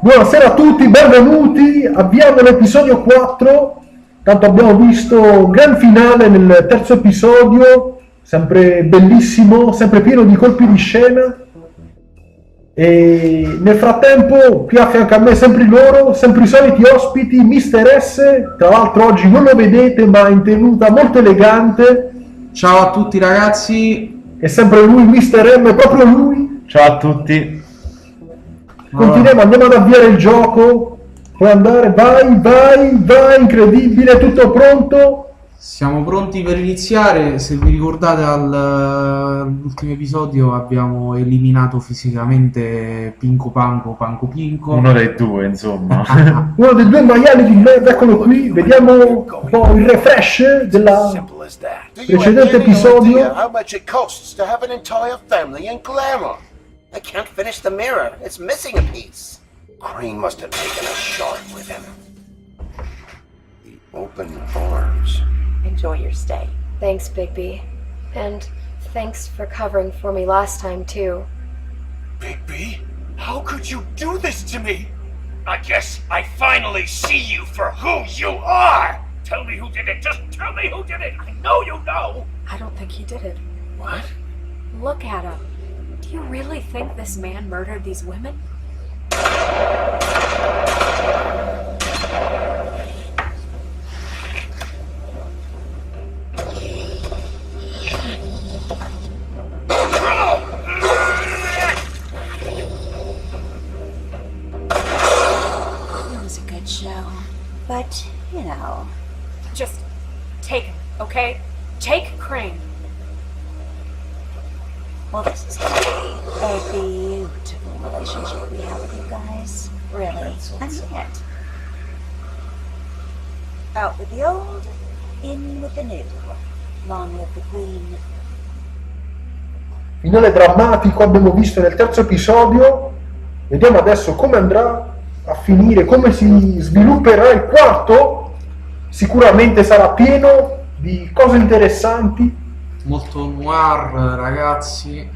Buonasera a tutti, benvenuti, avviamo l'episodio 4, tanto abbiamo visto un gran finale nel terzo episodio, sempre bellissimo, sempre pieno di colpi di scena, e nel frattempo qui a fianco a me sempre loro, sempre i soliti ospiti, Mister S, tra l'altro oggi non lo vedete ma in tenuta molto elegante. Ciao a tutti ragazzi. E sempre lui, Mister M, proprio lui. Ciao a tutti. Continuiamo, andiamo ad avviare il gioco. Puoi andare, vai, incredibile, tutto pronto? Siamo pronti per iniziare. Se vi ricordate all'ultimo episodio abbiamo eliminato fisicamente Pinco Panco Panco Pinco. Uno dei due, insomma. Uno dei due maiali di me, eccolo qui, vediamo un po' il refresh della precedente episodio. How much it costs to have an entire family in glamour? I can't finish the mirror. It's missing a piece. Crane must have taken a shot with him. The open arms. Enjoy your stay. Thanks, Bigby. And thanks for covering for me last time, too. Bigby? How could you do this to me? I guess I finally see you for who you are! Tell me who did it! Just tell me who did it! I know you know! I don't think he did it. What? Look at him. Do you really think this man murdered these women? It was a good show. But, you know. Just take him, okay? Take Crane. Well, this is going to be a beautiful relationship we have with you guys. Really. I mean it. Out with the old, in with the new. Long live the Queen. Finale drammatico abbiamo visto nel terzo episodio. Vediamo adesso come andrà a finire, come si svilupperà il quarto. Sicuramente sarà pieno di cose interessanti. Molto noir ragazzi.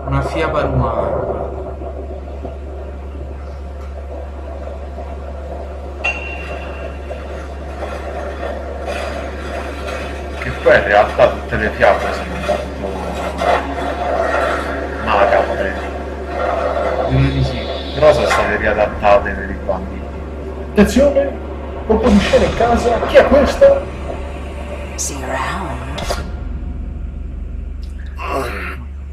Una fiaba noir. Che poi in realtà tutte le fiabe sono molto macabre. Direi di sì. Però sono state riadattate per i bambini. Attenzione, colpo di scena in casa. Chi è questa? See you around.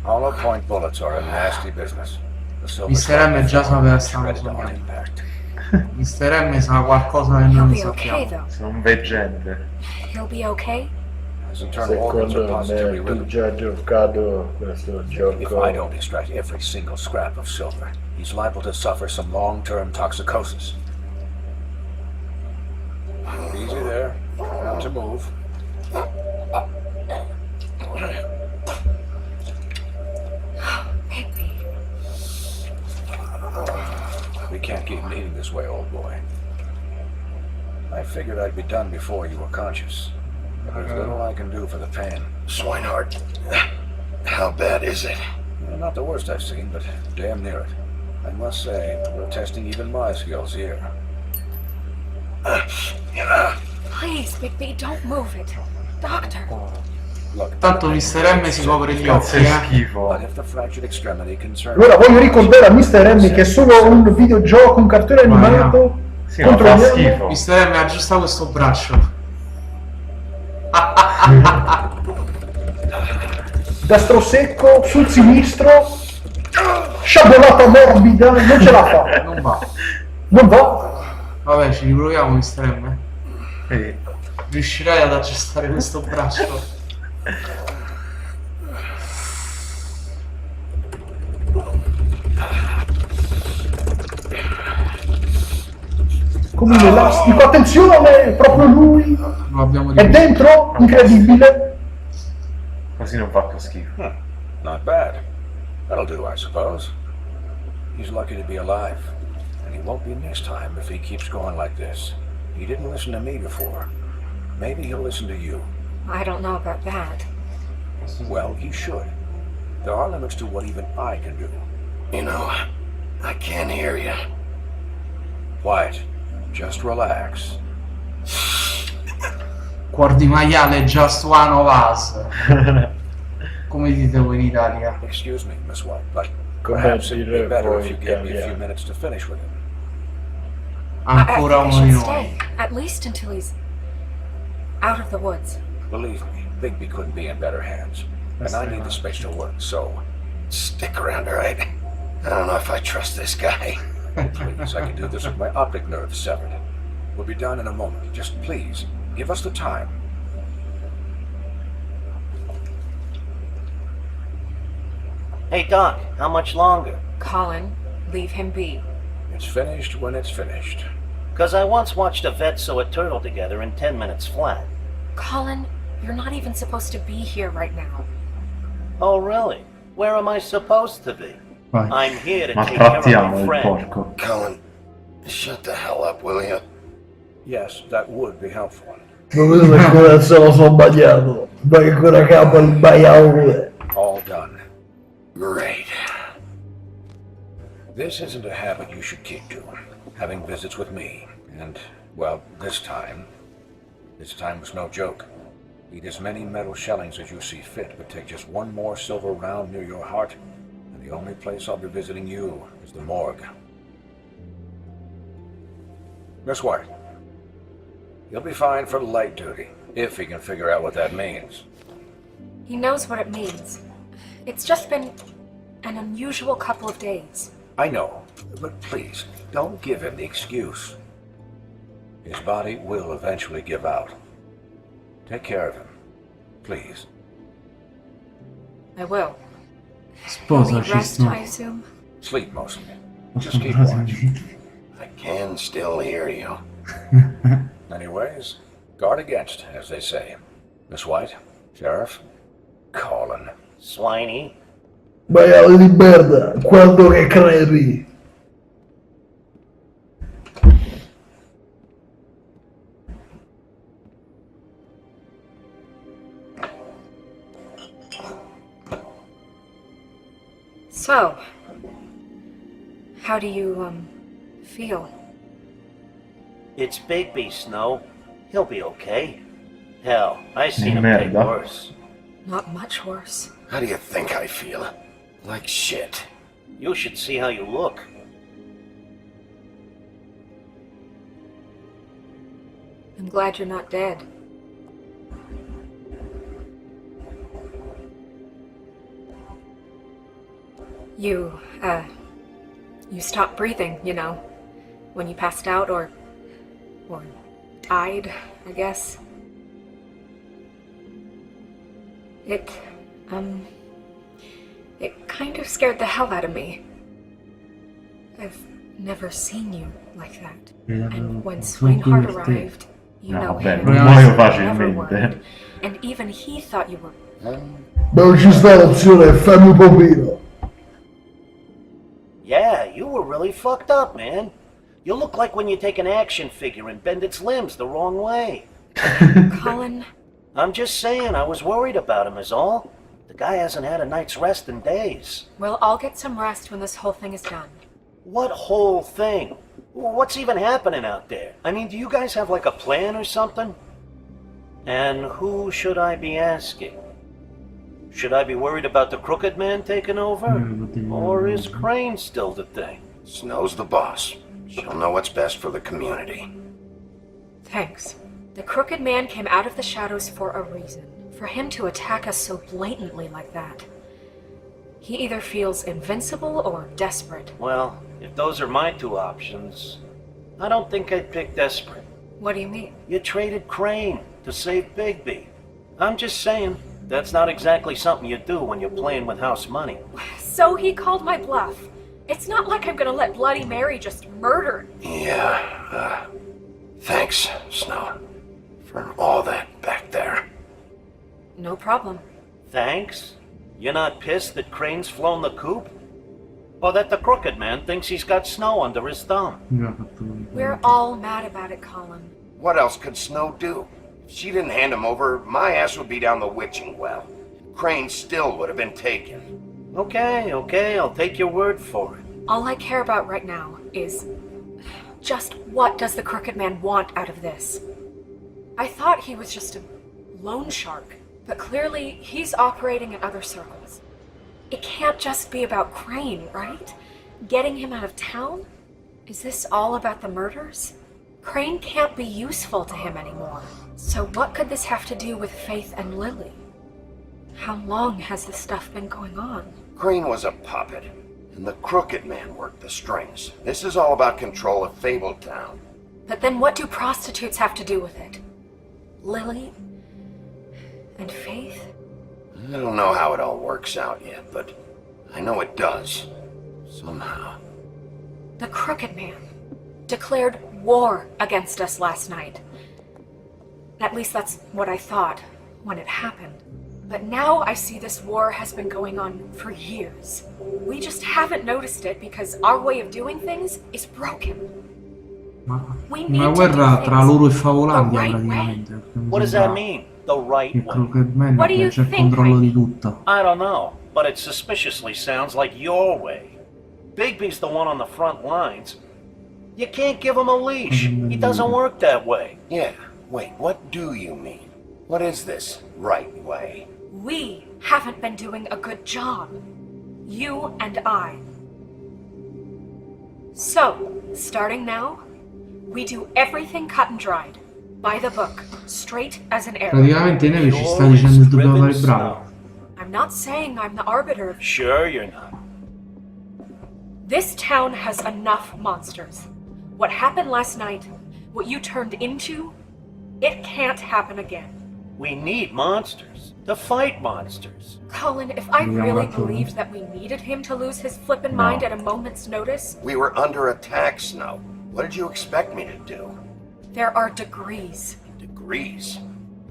Hollow point bullets are a nasty business. The Silver Mister M Strike già sapeva is stava threaded on sognando. impact. Mister M sa qualcosa che He'll non be okay, sappiamo. though. Sono un veggente. He'll be okay? His internal organs are Secondo positively me tu rhythm. già giocato questo If gioco. I don't extract every single scrap of silver, he's liable to suffer some long-term toxicosis. Easy there. Not to move. Bigby. We can't keep bleeding this way, old boy. I figured I'd be done before you were conscious. But there's little I can do for the pain. Swinehart, how bad is it? Not the worst I've seen, but damn near it. I must say, we're testing even my skills here. Please, Bigby, don't move it. Doctor. Look, Tanto Mister M si copre gli Cazzo occhi, è schifo. but if the fractured extremity concerns... Allora voglio ricordare a Mister M che è solo un videogioco, un cartone animato. Sì, ma fa schifo. Mister M aggiusta questo braccio. Destro secco, sul sinistro. Sciabolata morbida, non ce la fa. Non va. Non va. Vabbè, ci riproviamo Mister M. Sì. Riuscirai ad aggiustare questo braccio? Come un elastico, attenzione, proprio lui. Lo abbiamo È ripreso. dentro, incredibile. Così non fa più schifo. Not bad. That'll do, I suppose. He's lucky to be alive. And he won't be next time if he keeps going like this. He didn't listen to me before. Maybe he'll listen to you. I don't know about that. Well, he should. There are limits to what even I can do. You know, I can't hear you. Quiet. Just relax. Cuor di maiale, just one of us. Come dite voi in Italia? Excuse me, Miss White, but Come perhaps it'd be dire better voi if you in gave me a few italiano. minutes to finish with him. Ancora I uno think di I should noi. stay, at least until he's out of the woods. Believe me, Bigby couldn't be in better hands. And I need the space to work, so Stick around, alright? I don't know if I trust this guy. please, I can do this with my optic nerve severed. We'll be done in a moment. Just please, give us the time. Hey, Doc, how much longer? Colin, leave him be. It's finished when it's finished. 'Cause I once watched a vet sew a turtle together in 10 minutes flat. Colin, you're not even supposed to be here right now. Oh, really? Where am I supposed to be? Vai. I'm here to Ma take care of trattiamo my il friend. porco. Colin, shut the hell up, will you? Yes, that would be helpful. Non vedo che adesso sono bagnato. Ma che quella capa il bagnato. All done. Great. This isn't a habit you should keep doing. Having visits with me. And, well, this time was no joke. Eat as many metal shellings as you see fit, but take just one more silver round near your heart, and the only place I'll be visiting you is the morgue. Miss White, you'll be fine for light duty, if he can figure out what that means. He knows what it means. It's just been an unusual couple of days. I know, but please, don't give him the excuse. His body will eventually give out. Take care of him, please. I will. He'll need Sposaci, rest, no. I assume. Sleep mostly. Just keep watch. I can still hear you. Anyways, guard against, as they say. Miss White, Sheriff, Colin. Swiney. Maiale di merda, quando che crepi. So, how do you, feel? It's Bigby, Snow. He'll be okay. Hell, I seen him take Merda. worse. Not much worse. How do you think I feel? Like shit. You should see how you look. I'm glad you're not dead. You stopped breathing, you know, when you passed out or died, I guess. It kind of scared the hell out of me. I've never seen you like that. And when Swinehart arrived, you No, know vabbè, him. non He muoio never worried. facilmente. And even he thought you were... Non ci sta l'opzione, fammi un pochino. Yeah, you were really fucked up, man. You look like when you take an action figure and bend its limbs the wrong way. Colin, I'm just saying, I was worried about him is all. The guy hasn't had a night's rest in days. we'll all get some rest when this whole thing is done. What whole thing? What's even happening out there? I mean, do you guys have like a plan or something? And who should I be asking? Should I be worried about the crooked man taking over? Or is Crane still the thing? Snow's the boss. She'll know what's best for the community. Thanks. The Crooked Man came out of the shadows for a reason. For him to attack us so blatantly like that. He either feels invincible or desperate. Well, if those are my two options, I don't think I'd pick desperate. What do you mean? You traded Crane to save Bigby. I'm just saying, that's not exactly something you do when you're playing with house money. So he called my bluff. It's not like I'm gonna let Bloody Mary just murder. Yeah, thanks, Snow, for all that back there. No problem. Thanks? You're not pissed that Crane's flown the coop? Or that the Crooked Man thinks he's got Snow under his thumb? We're all mad about it, Colin. What else could Snow do? If she didn't hand him over, my ass would be down the witching well. Crane still would have been taken. Okay, I'll take your word for it. All I care about right now is just what does the Crooked Man want out of this? I thought he was just a loan shark, but clearly he's operating in other circles. It can't just be about Crane, right? Getting him out of town? Is this all about the murders? Crane can't be useful to him anymore. So what could this have to do with Faith and Lily? How long has this stuff been going on? Crane was a puppet, and the Crooked Man worked the strings. This is all about control of Fabletown. But then what do prostitutes have to do with it? Lily? And Faith? I don't know how it all works out yet, but I know it does. Somehow. The Crooked Man declared war against us last night. At least that's what I thought when it happened. But now I see this war has been going on for years. We just haven't noticed it because our way of doing things is broken. Ma We una need to guerra do tra things loro e the Favolandia right way. praticamente. Perché mi What does sembra that mean? The right che way? Crooked Man What do you c'è il think, controllo Mike? di tutto. I don't know, but it suspiciously sounds like your way. Bigby's the one on the front lines. You can't give him a leash. He doesn't work that way. Yeah, wait, what do you mean? What is this right way? We haven't been doing a good job. You and I. So, starting now, we do everything cut and dried. By the book. Straight as an arrow. Praticamente Neve ci sta dicendo che dobbiamo fare bravo. I'm not saying I'm the arbiter of... Sure you're not. This town has enough monsters. What happened last night, what you turned into, it can't happen again. We need monsters. To fight monsters. Colin, if I Yeah, really that's all. believed that we needed him to lose his flippin' mind at a moment's notice, We were under attack, Snow. What did you expect me to do? there are degrees. Degrees.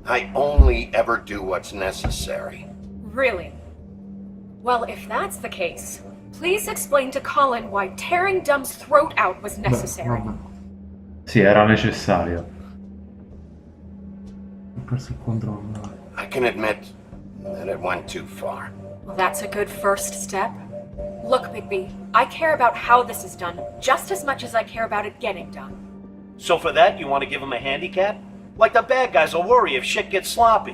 I only ever do what's necessary. Really? Well, if that's the case, please explain to Colin why tearing Dumb's throat out was Beh, necessary. vabbè, Sì, era necessario. ho perso il controllo. Dai. I can admit that it went too far. Well, that's a good first step. Look, Bigby, I care about how this is done just as much as I care about it getting done. So for that, you want to give him a handicap? Like the bad guys will worry if shit gets sloppy.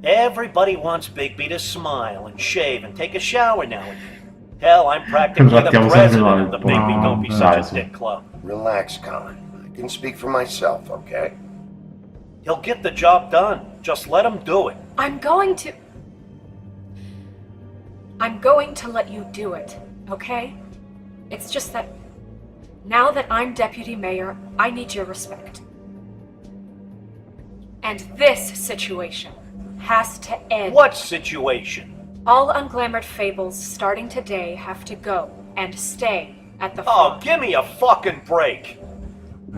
Everybody wants Bigby to smile and shave and take a shower now and then. Hell, I'm practically the Trattiamo sempre president male of the il Bigby buon Don't Be Such a Dyson. Dick Club. Relax, Colin. I can speak for myself, okay? He'll get the job done. Just let him do it. I'm going to let you do it, okay? It's just that now that I'm deputy mayor, I need your respect. And this situation has to end. What situation? All unglamored fables starting today have to go and stay at the Oh, front. give me a fucking break.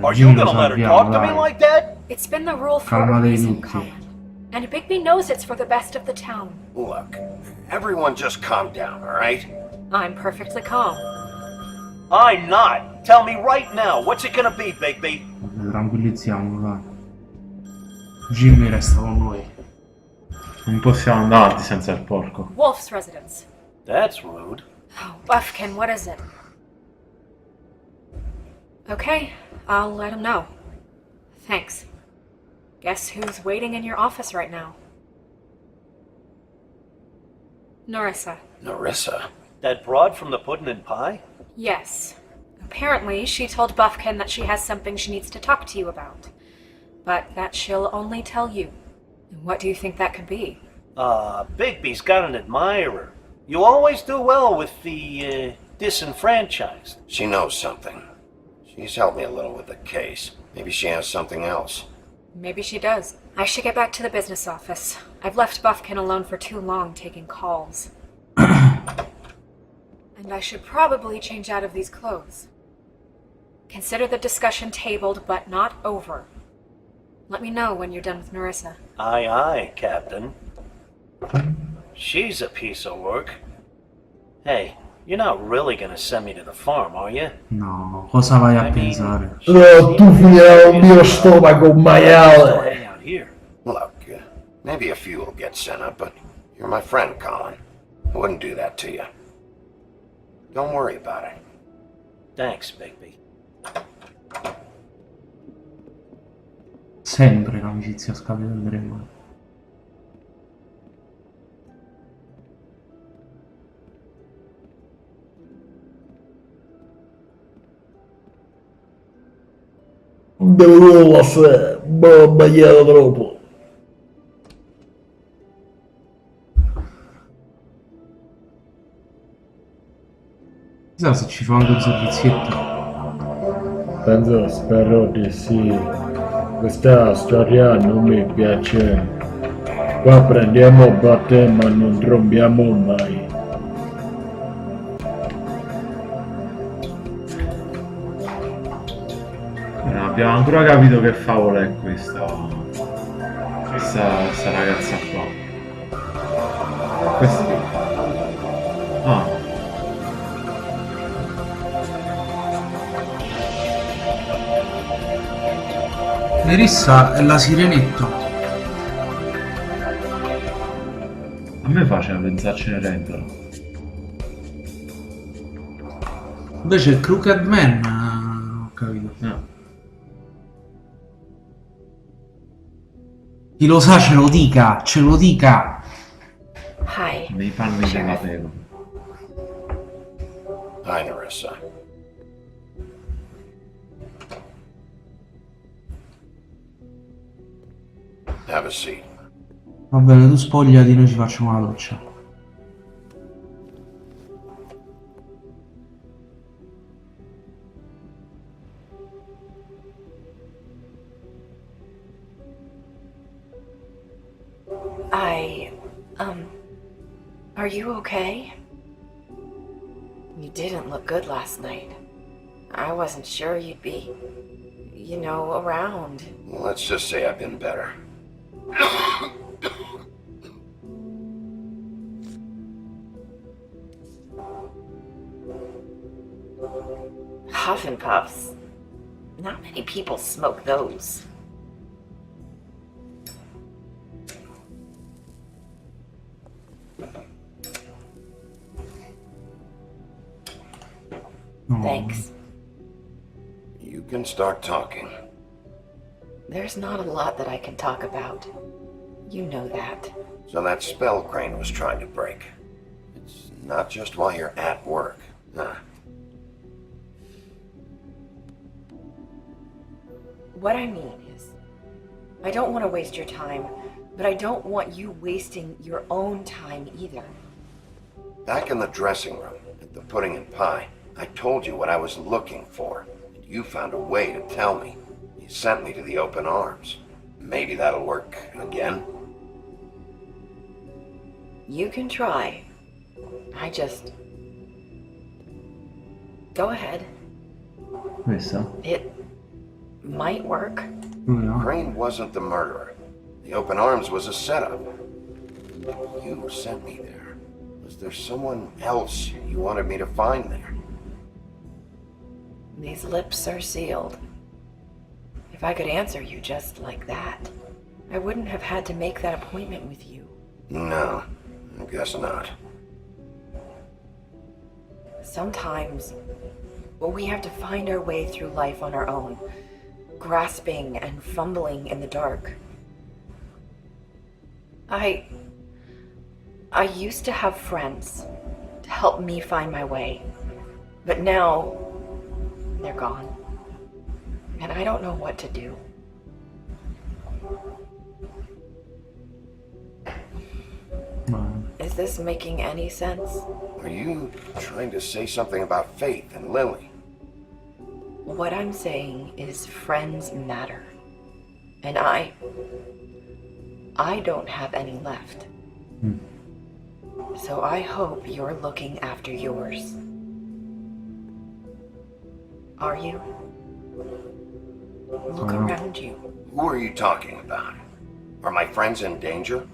Are Dio, you lo gonna let her salviamo, talk to me dai. like that? It's been the rule for a Calmatevi reason, tutti. Colin. And Bigby knows it's for the best of the town. Look, everyone just calm down, all right? I'm perfectly calm. I'm not. Tell me right now, what's it gonna be, Bigby? Tranquillizziamolo, dai. Jimmy resta con noi. Non possiamo andare avanti senza il porco. Wolf's residence. That's rude. Oh, Buffkin, what is it? Okay, I'll let him know. Thanks. Guess who's waiting in your office right now? Narissa. Narissa. That broad from the puddin' and pie? Yes. Apparently, she told Buffkin that she has something she needs to talk to you about. But that she'll only tell you. And what do you think that could be? Bigby's got an admirer. You always do well with the, disenfranchised. She knows something. She's helped me a little with the case. Maybe she has something else. Maybe she does. I should get back to the business office. I've left Buffkin alone for too long taking calls. And I should probably change out of these clothes. Consider the discussion tabled, but not over. Let me know when you're done with Narissa. Aye, aye, Captain. She's a piece of work. Hey, you're not really gonna send me to the farm, are you? No, cosa vai a pensare? Tu finirà un mio stomaco un maiale. Hang out here. Look, maybe a few will get sent up, but you're my friend, Colin. I wouldn't do that to you. Don't worry about it. Thanks, Bigby. Sempre l'amicizia a scapito del dragone. Devo passare, ho sbagliato troppo. Chissà se ci fa anche un servizietto. Penso, spero di sì. Questa storia non mi piace. Qua prendiamo botte ma non trombiamo mai. Non abbiamo ancora capito che favola è questa ragazza qua. Questa... Ah. Nerissa è la sirenetta. A me faceva pensare Cenerentola. Invece il Crooked Man, ho capito. No. Chi lo sa ce lo dica, ce lo dica. Hi. Nei panni della pego. Hi, Nerissa. Have a seat. Va bene, tu spogliati, noi ci facciamo una doccia. Are you okay? You didn't look good last night. I wasn't sure you'd be, you know, around. Let's just say I've been better. Huff and puffs. Not many people smoke those. Thanks. You can start talking. There's not a lot that I can talk about. You know that. So that spell Crane was trying to break. It's not just while you're at work. Huh. What I mean is, I don't want to waste your time, but I don't want you wasting your own time either. Back in the dressing room, at the pudding and pie, I told you what I was looking for, and you found a way to tell me. You sent me to the open arms. Maybe that'll work again. You can try. I just... Go ahead. Questa? It might work. No. Crane wasn't the murderer. The open arms was a setup. You sent me there. Was there someone else you wanted me to find there? These lips are sealed. If I could answer you just like that, I wouldn't have had to make that appointment with you. No, I guess not. Sometimes, we have to find our way through life on our own, grasping and fumbling in the dark. I used to have friends to help me find my way, but now they're gone, and I don't know what to do. Is this making any sense? Are you trying to say something about Faith and Lily? What I'm saying is friends matter. And I don't have any left. So I hope you're looking after yours. Are you? Look around you. Who are you talking about? Are my friends in danger?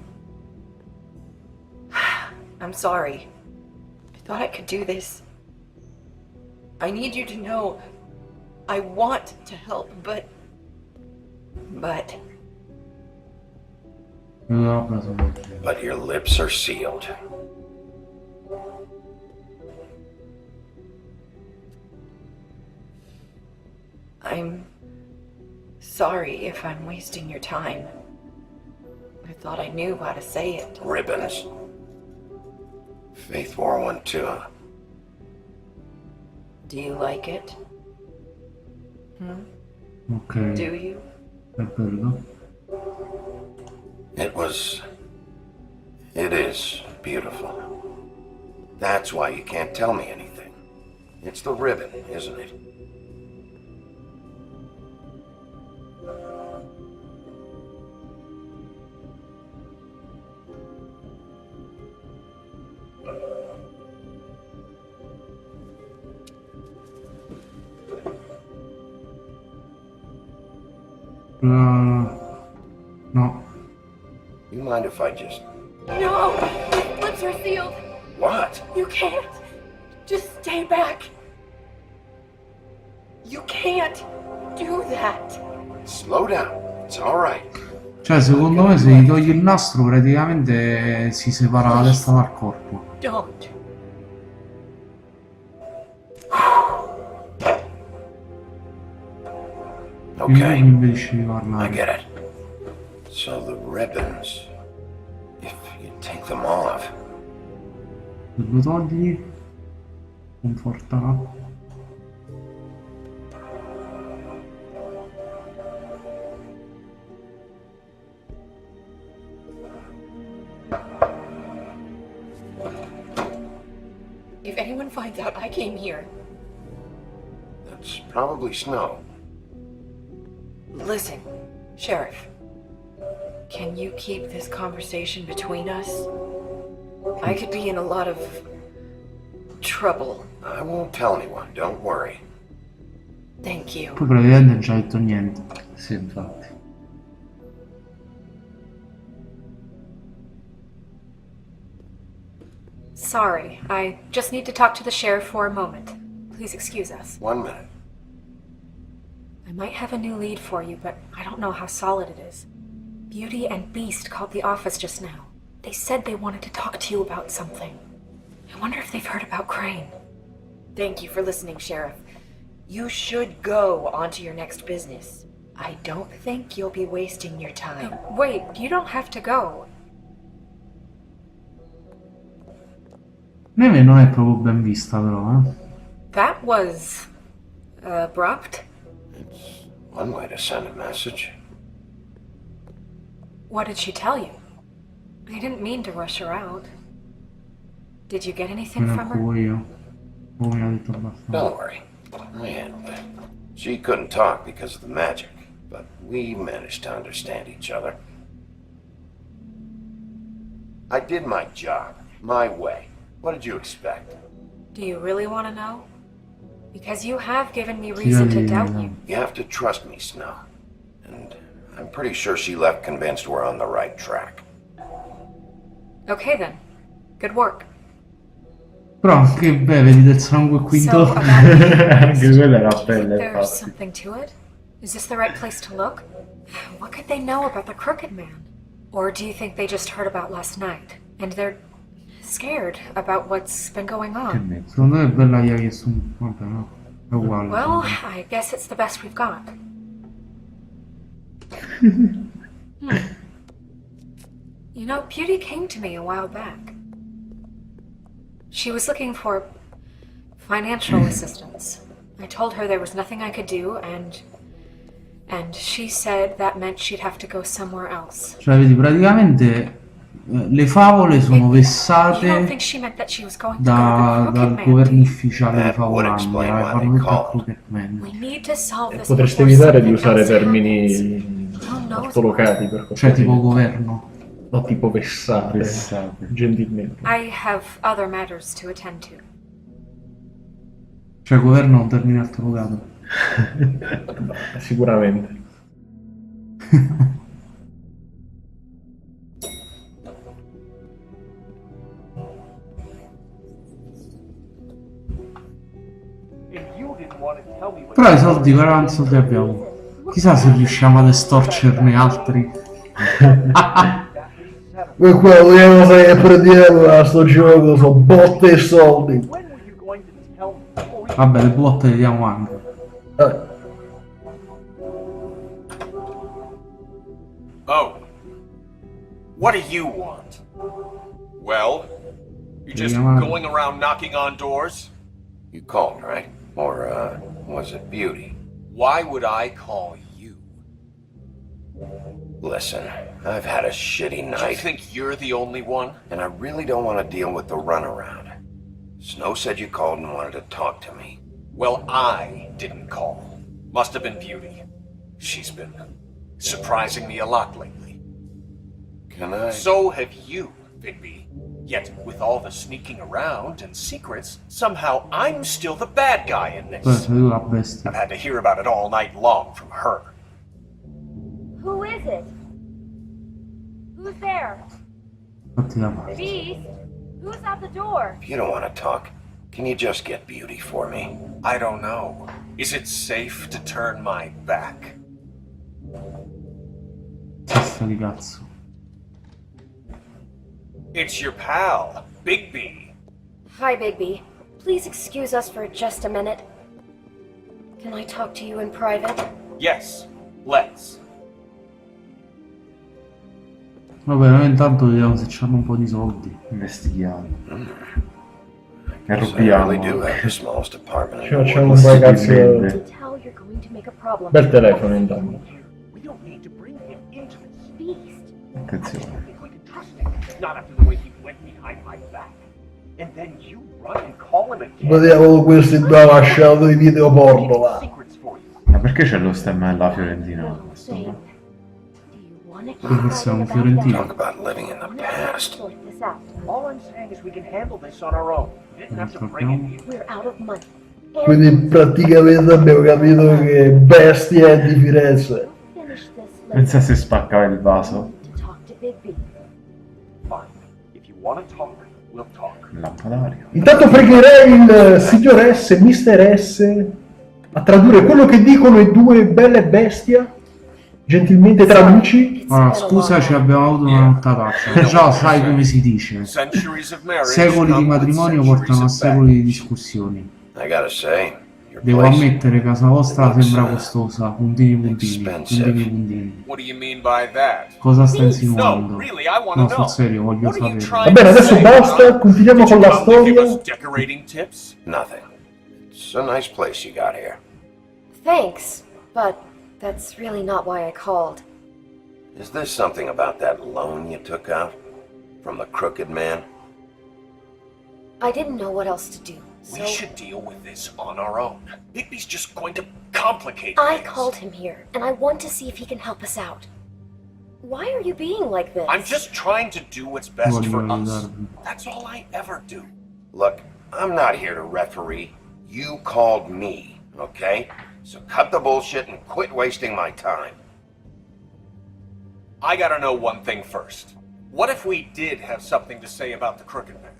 I'm sorry. I thought I could do this. I need you to know I want to help, but... No, preso molto. But your lips are sealed. I'm sorry if I'm wasting your time. I thought I knew how to say it. Ribbons. Faith wore one too. Do you like it? Ok, Do you? è bello. It is beautiful. That's why you can't tell me anything. It's the ribbon, isn't it? No. You mind if I just... No! His lips are sealed! What? You can't! Just stay back! You can't do that! Slow down. It's all right. Cioè, secondo me se gli togli il nastro praticamente si separa la testa dal corpo. Don't. Quindi Okay, mi impedisce di I parlare. get it. So the ribbons, if you take them off, Se lo togli, conforta. If anyone finds out I came here, that's probably snow. Listen, Sheriff. Can you keep this conversation between us? I could be in a lot of trouble. I won't tell anyone, don't worry. Thank you. Poi praticamente non ci ha detto niente. Sì, infatti. sorry. I just need to talk to the sheriff for a moment. Please excuse us. 1 minute. I might have a new lead for you, but I don't know how solid it is. Beauty and Beast called the office just now. They said they wanted to talk to you about something. I wonder if they've heard about Crane. Thank you for listening, Sheriff. You should go on to your next business. I don't think you'll be wasting your time. Wait, you don't have to go. Neve non è proprio ben vista però, eh. That was abrupt. It's one way to send a message. What did she tell you? I didn't mean to rush her out. Did you get anything Me ne from her? occupo io. Oh, mi ha detto abbastanza. Don't worry. I handled it. She couldn't talk because of the magic, but we managed to understand each other. I did my job, my way. What did you expect? Do you really want to know? Because you have given me reason to doubt you. You have to trust me, Snow. And I'm pretty sure she left convinced we're on the right track. Okay then. Good work. Però anche beh, vedi del sangue qui So, intorno. about Anche quella era bella, There's infatti. something to it? Is this the right place to look? What could they know about the Crooked Man? Or do you think they just heard about last night, and they're scared about what's been going on? Secondo me è bella gli ha chiesto un... Vabbè, no. È uguale. Well, I guess it's the best we've got. You know, Beauty came to me a while back. She was looking for financial assistance. I told her there was nothing I could do, and she said that meant she'd have to go somewhere else. Cioè, vedi, praticamente le favole sono You don't vessate think she meant that she was going to go to the dal Crooked Man? governo ufficiale di That would Favolandia, explain why fanno they tutto il called. Crooked Man. We need to solve this Potreste before evitare di something usare else happens. termini Who knows ortolocati per Cioè, cortesia. tipo governo. No, tipo vessate. Vessate. Gentilmente. I have other matters to attend to. Cioè, governo è un termine ortolocato. Sicuramente. Però i soldi, quanti soldi abbiamo? Chissà se riusciamo ad estorcerne altri. E quello io sempre dietro a sto gioco sono botte e soldi. Vabbè, le botte le diamo anche. What do you want? Well, you're just going around knocking on doors? You called, right? Or, was it Beauty? Why would I call you? Listen, I've had a shitty night. Do you think you're the only one? And I really don't want to deal with the runaround. Snow said you called and wanted to talk to me. Well, I didn't call. Must have been Beauty. She's been surprising me a lot lately. Can I? So have you, Bigby. Yet, with all the sneaking around and secrets, somehow I'm still the bad guy in this. I've had to hear about it all night long from her. Who is it? Who's there? Beast? Who's at the door? If you don't want to talk, can you just get Beauty for me? I don't know. Is it safe to turn my back? Testa di cazzo. It's your pal, Bigby. Hi, Bigby. Please excuse us for just a minute. Can I talk to you in private? Yes, let's. Vabbè, noi intanto vediamo se c'hanno un po' di soldi. Investighiamo. I Arrubbiamo. really do have the smallest apartment. Ci facciamo un ragazzo. To tell you're going to make a problem. Bel telefono intanto. We don't need to bring him into this. Beast. Attenzione. If we can trust him, not after the way he went behind my back. And then you run and call him again. Vediamo questi due lasciato i video porno là. Secrets for you. Ma perché c'è lo stemma della Fiorentina? Do you want to Perché siamo fiorentini. Talk about living in the past. sort this out? All I'm saying is we can handle this on our own. You didn't have to bring him here. We're out of money. Quindi praticamente abbiamo capito che bestia è di Firenze. Finish this Pensa later. se spaccava il vaso. To talk to Bigby. Fine. If you want to talk, we'll talk. Lampadario. Intanto pregherei il signor S, Mister S, a tradurre quello che dicono i due belle bestia. Gentilmente traduci. Allora, scusaci, abbiamo avuto una nottataccia. Già sai come si dice. Centuries of marriage Secoli di come with matrimonio centuries portano a of secoli di baggage. discussioni. I gotta say, your Devo place ammettere, casa vostra looks, sembra costosa. Puntini puntini, expensive. puntini puntini. What do you mean by that? Cosa sta No, insinuando? really, I want No, to sul know. serio, voglio What are you sapere. trying Va bene, to adesso say, basta, huh? continuiamo Did con you la come to give storia. us decorating tips? nothing. It's a nice place you got here. Thanks, but that's really not why I called. Is there something about that loan you took out from the crooked man? I didn't know what else to do, We so should deal with this on our own. Bigby's just going to complicate I things. called him here, and I want to see if he can help us out. Why are you being like this? I'm just trying to do what's best for Voglio us. aiutarvi. That's all I ever do. Look, I'm not here to referee. You called me, okay? So cut the bullshit and quit wasting my time. I gotta know one thing first. What if we did have something to say about the Crooked Man?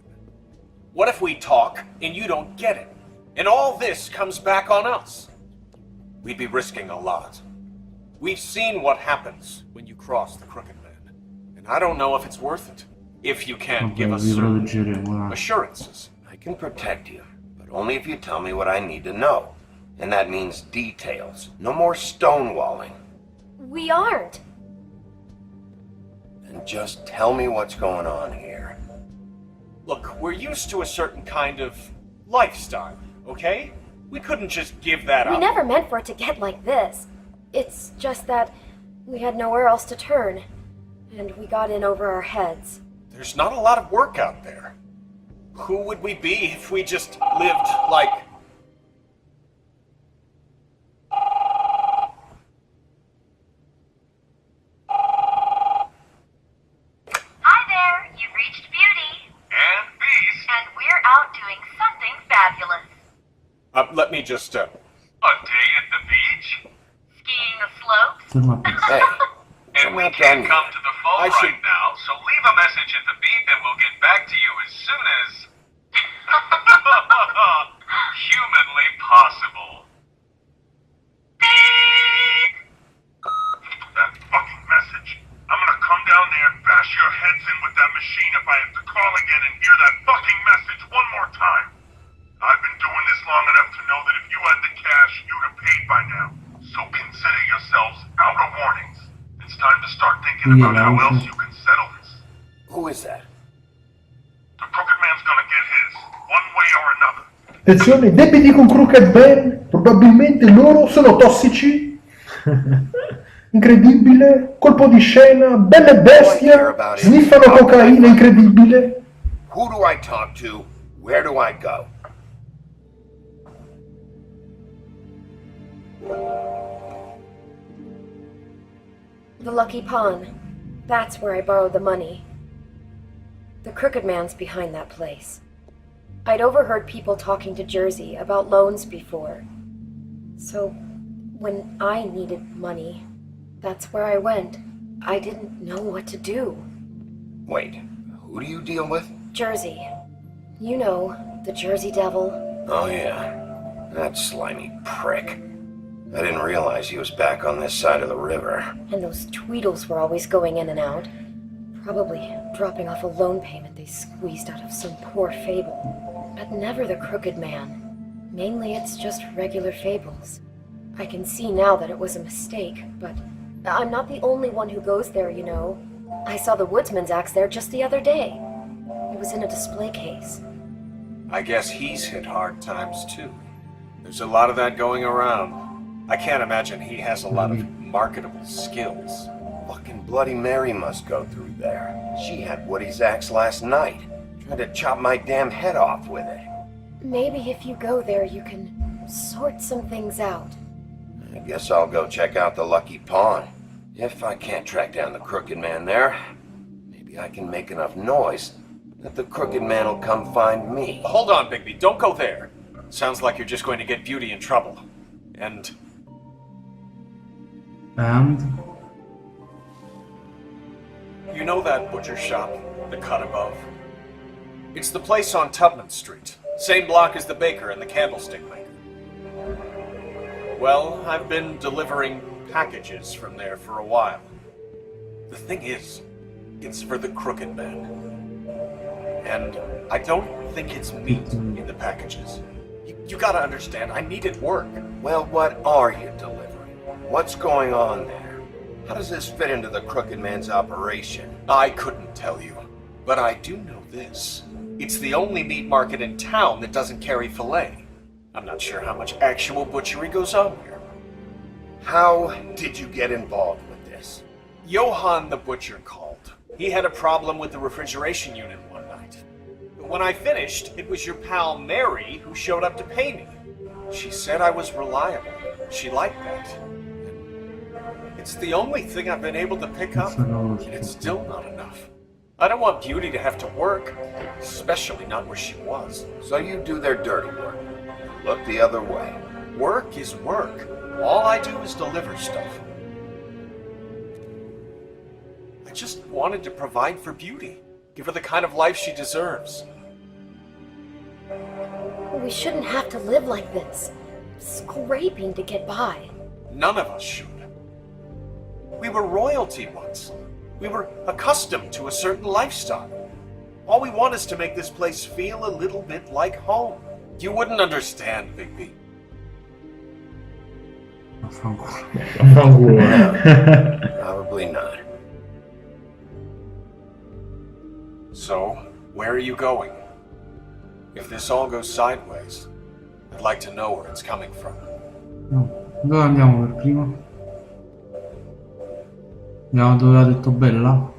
What if we talk and you don't get it? And all this comes back on us? We'd be risking a lot. We've seen what happens when you cross the Crooked Man. And I don't know if it's worth it. If you can't give Vabbè, us vi certain proteggeremo, dai. assurances. I can protect you, but only if you tell me what I need to know. And that means details. No more stonewalling. We aren't. And just tell me what's going on here. Look, we're used to a certain kind of lifestyle, okay? We couldn't just give that We up. never meant for it to get like this. It's just that we had nowhere else to turn, and we got in over our heads. There's not a lot of work out there. Who would we be if we just lived like... Hi there, you've reached Beauty. And Beast? And we're out doing something fabulous. Let me just, A day at the beach? Skiing the slopes? Ferma a pezzo. Hey, And I'm we not can't done come yet. to the phone I right should- now, so leave a message at the beep and we'll get back to you as soon as... humanly possible. Beep! That fucking message. I'm gonna come down there and bash your heads in with that machine if I have to call again and hear that fucking message one more time. I've been doing this long enough to know that if you had the cash, you'd have paid by now. So consider yourselves out of warnings. It's time to start thinking about how else you can settle this. Attenzione, debiti con Crooked Man, probabilmente loro sono tossici. Incredibile, colpo di scena, belle bestie, sniffano cocaina, incredibile. Who do I talk to? Where do I go? The Lucky Pawn. That's where I borrowed the money. The Crooked Man's behind that place. I'd overheard people talking to Jersey about loans before. So, when I needed money, that's where I went. I didn't know what to do. Wait, who do you deal with? Jersey. You know, the Jersey Devil. Oh yeah, that slimy prick. I didn't realize he was back on this side of the river. And those Tweedles were always going in and out. Probably dropping off a loan payment they squeezed out of some poor fable. But never the Crooked Man. Mainly it's just regular fables. I can see now that it was a mistake, but I'm not the only one who goes there, you know. I saw the Woodsman's axe there just the other day. It was in a display case. I guess he's hit hard times too. There's a lot of that going around. I can't imagine he has a lot of marketable skills. Fucking Bloody Mary must go through there. She had Woody's axe last night. Tried to chop my damn head off with it. Maybe if you go there, you can sort some things out. I guess I'll go check out the Lucky Pawn. If I can't track down the Crooked Man there, maybe I can make enough noise that the Crooked Man will come find me. Hold on, Bigby, don't go there. Sounds like you're just going to get Beauty in trouble. And you know that butcher shop, the cut above? It's the place on Tubman Street. Same block as the baker and the candlestick maker. Well, I've been delivering packages from there for a while. The thing is, it's for the Crooked Man. And I don't think it's meat in the packages. You gotta understand, I needed work. Well, what are you delivering? What's going on there? How does this fit into the Crooked Man's operation? I couldn't tell you, but I do know this. It's the only meat market in town that doesn't carry filet. I'm not sure how much actual butchery goes on here. How did you get involved with this? Johann the butcher called. He had a problem with the refrigeration unit one night. But when I finished, it was your pal Mary who showed up to pay me. She said I was reliable. She liked that. It's the only thing I've been able to pick up, and it's still not enough. I don't want Beauty to have to work, especially not where she was. So you do their dirty work. Look the other way. Work is work. All I do is deliver stuff. I just wanted to provide for Beauty. Give her the kind of life she deserves. We shouldn't have to live like this. Scraping to get by. None of us should. We were royalty once. We were accustomed to a certain lifestyle. All we want is to make this place feel a little bit like home. You wouldn't understand, Bigby. Probably not. So, where are you going? If this all goes sideways, I'd like to know where it's coming from. Dove andiamo per prima? Andiamo dove ha detto Bella?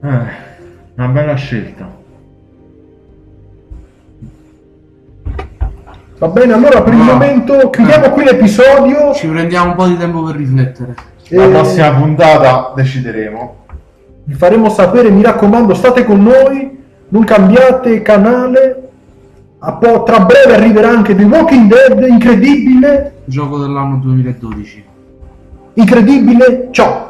Una bella scelta. Va bene, allora per il momento chiudiamo qui l'episodio. Ci prendiamo un po' di tempo per riflettere. La prossima puntata decideremo. Vi faremo sapere, mi raccomando, state con noi, non cambiate canale. Tra breve arriverà anche The Walking Dead, incredibile. Gioco dell'anno 2012. Incredibile, ciao!